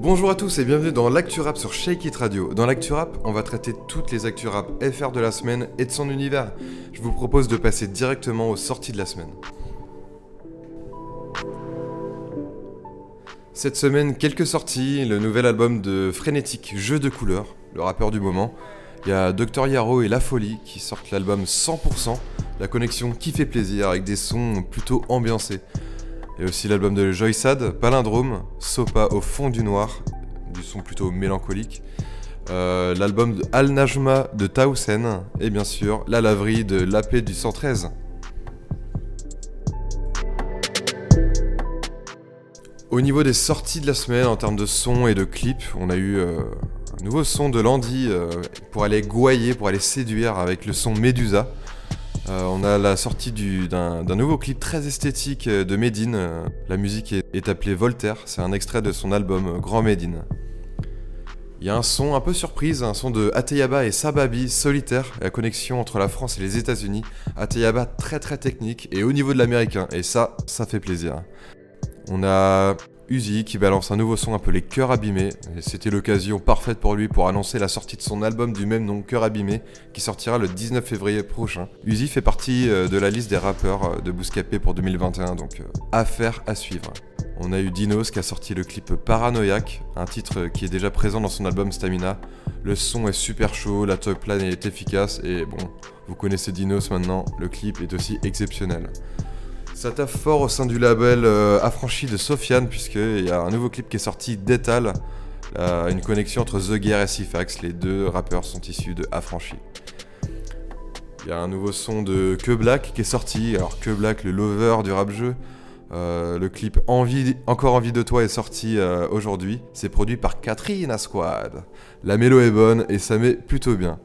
Bonjour à tous et bienvenue dans l'Actu Rap sur Shake It Radio. Dans l'Actu Rap, on va traiter toutes les Actu Rap FR de la semaine et de son univers. Je vous propose de passer directement aux sorties de la semaine. Cette semaine, quelques sorties, le nouvel album de Frénétique, Jeu de couleurs, le rappeur du moment. Il y a Dr Yaro et La Folie qui sortent l'album 100%, la connexion qui fait plaisir avec des sons plutôt ambiancés. Et aussi l'album de Joysad, Palindrome, Sopa au fond du noir, du son plutôt mélancolique. L'album de Al Najma de Taoussen, et bien sûr La Laverie de l'AP du 113. Au niveau des sorties de la semaine, en termes de son et de clips, on a eu un nouveau son de Landy pour aller gouailler, pour aller séduire avec le son Médusa. On a la sortie d'un nouveau clip très esthétique de Medine. La musique est appelée Voltaire, c'est un extrait de son album Grand Medine. Il y a un son un peu surprise, un son de Ateyaba et Sababi, Solitaire, la connexion entre la France et les États-Unis. Ateyaba très très technique et au niveau de l'américain, et ça fait plaisir. On a Uzi qui balance un nouveau son appelé Cœur Abîmé, et c'était l'occasion parfaite pour lui pour annoncer la sortie de son album du même nom, Cœur Abîmé, qui sortira le 19 février prochain. Uzi fait partie de la liste des rappeurs de Bouscapé pour 2021, donc affaire à suivre. On a eu Dinos qui a sorti le clip Paranoïaque, un titre qui est déjà présent dans son album Stamina. Le son est super chaud, la top line est efficace, et bon, vous connaissez Dinos maintenant, le clip est aussi exceptionnel. Ça taffe fort au sein du label Affranchi de Sofiane, puisqu'il y a un nouveau clip qui est sorti d'Etal, une connexion entre The Gear et Sifax, les deux rappeurs sont issus de Affranchi. Il y a un nouveau son de Que Black qui est sorti, alors Que Black, le lover du rap-jeu, le clip Encore envie de toi est sorti aujourd'hui, c'est produit par Katrina Squad. La mélo est bonne et ça met plutôt bien.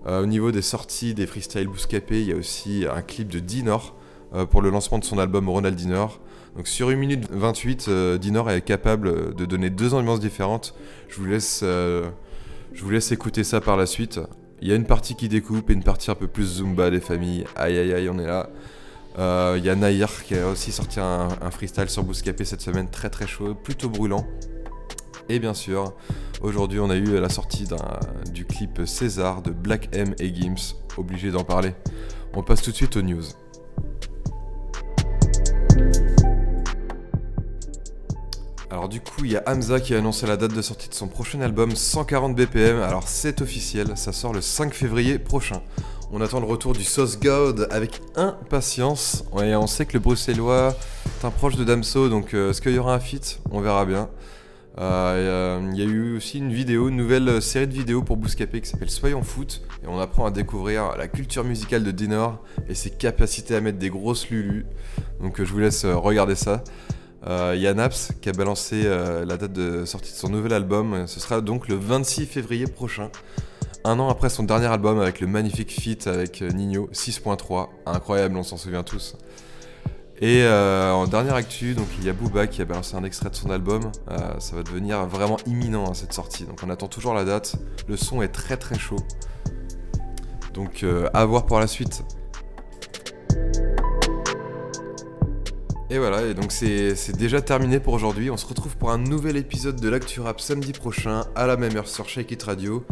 Au niveau des sorties des freestyle Bouscapé, il y a aussi un clip de Dinor, pour le lancement de son album Ronaldinor. Donc sur 1 minute 28, Dinor est capable de donner deux ambiances différentes. Je vous laisse écouter ça par la suite. Il y a une partie qui découpe et une partie un peu plus Zumba les familles. Aïe aïe aïe, on est là. Il y a Nahir qui a aussi sorti un freestyle sur Bouscapé cette semaine, très très chaud, plutôt brûlant. Et bien sûr, aujourd'hui on a eu la sortie du clip César de Black M et Gims, obligé d'en parler. On passe tout de suite aux news. Alors du coup, il y a Hamza qui a annoncé la date de sortie de son prochain album 140 BPM. Alors c'est officiel, ça sort le 5 février prochain. On attend le retour du Sauce God avec impatience. Et on sait que le bruxellois est un proche de Damso, donc est-ce qu'il y aura un feat ? On verra bien. Il y a eu aussi une nouvelle série de vidéos pour Bouscapé qui s'appelle Soyons Foot, et on apprend à découvrir la culture musicale de Dinor et ses capacités à mettre des grosses lulus. Donc je vous laisse regarder ça. Il y a Naps qui a balancé la date de sortie de son nouvel album. Ce sera donc le 26 février prochain, un an après son dernier album avec le magnifique feat avec Nino, 6.3, incroyable, on s'en souvient tous. Et en dernière actu, donc il y a Booba qui a balancé un extrait de son album. Ça va devenir vraiment imminent cette sortie, donc on attend toujours la date. Le son est très très chaud, donc à voir pour la suite. Et voilà, et donc c'est déjà terminé pour aujourd'hui. On se retrouve pour un nouvel épisode de l'Actu Rap samedi prochain à la même heure sur Shake It Radio.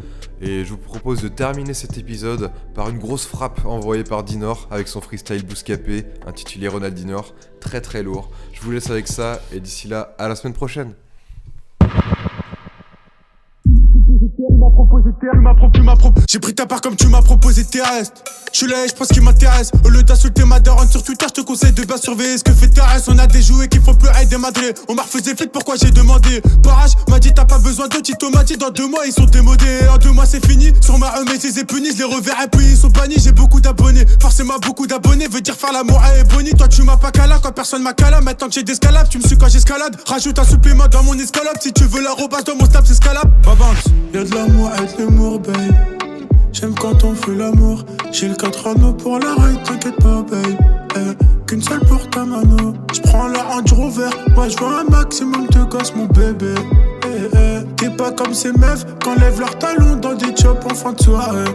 Et je vous propose de terminer cet épisode par une grosse frappe envoyée par Dinor avec son freestyle Bouscapé intitulé Ronaldinor, très très lourd. Je vous laisse avec ça et d'ici là, à la semaine prochaine. J'ai pris ta part comme tu m'as proposé tes restes. Je suis là et je pense qu'il m'intéresse. Au lieu d'insulter ma daronne sur Twitter, je te conseille de bien surveiller ce que fait Thérèse. On a des jouets qui font pleurer des madrés. On m'a refusé vite, pourquoi j'ai demandé. Barrage m'a dit t'as pas besoin de Tito m'a dit dans 2 mois ils sont démodés. En 2 mois c'est fini. Sur ma remise ils est puni. Je les reverrai plus ils sont bannis. J'ai beaucoup d'abonnés. Forcément beaucoup d'abonnés veut dire faire l'amour à Ebony. Toi tu m'as pas cala quand personne m'a cala. Maintenant que j'ai d'escalade, tu me suis quand j'escalade. Rajoute un supplément dans mon escalade. Si tu veux la repasse dans mon snap c'est scalable. Ma banque, y'a de l'amour avec l'humour babe. J'aime quand on fait l'amour. J'ai le 4 anneaux pour la ride, t'inquiète pas babe. Qu'une seule pour ta mano. J'prends la Range Rover. Moi j'vois un maximum de gosses mon bébé. T'es pas comme ces meufs qu'enlèvent leurs talons dans des chops en fin de soirée.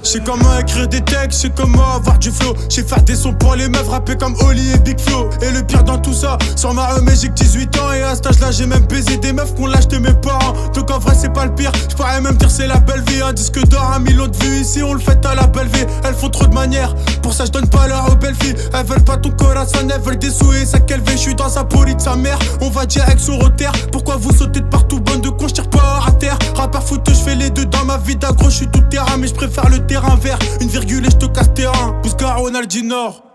J'sais comment écrire des textes, j'sais comment avoir du flow. J'sais faire des sons pour les meufs, rapper comme Oli et Big Flo. Et le pire dans tout ça, sur ma mais j'ai que 18 ans. Et à cet âge là j'ai même baisé des meufs qu'on lâche de mes parents. Donc en vrai c'est pas le pire, j'pourrais même dire c'est la belle vie. Un disque d'or, 1 million de vues, ici on le fait à la belle vie. Elles font trop de manières, pour ça j'donne pas l'heure aux belles filles. Elles veulent pas ton corazon, elles veulent des sous et ça qu'elle veut. J'suis dans sa poli de sa mère, on va direct sur au terre. Pourquoi vous sautez de partout, bande de cons, j'tire pas à terre. Rappeur foot, j'fais les deux dans ma vie d'agro, j'suis tout terrain. Mais j'préfère le terrain vert, une virgule et j'te casse terrain. Bouscar Ronaldinho.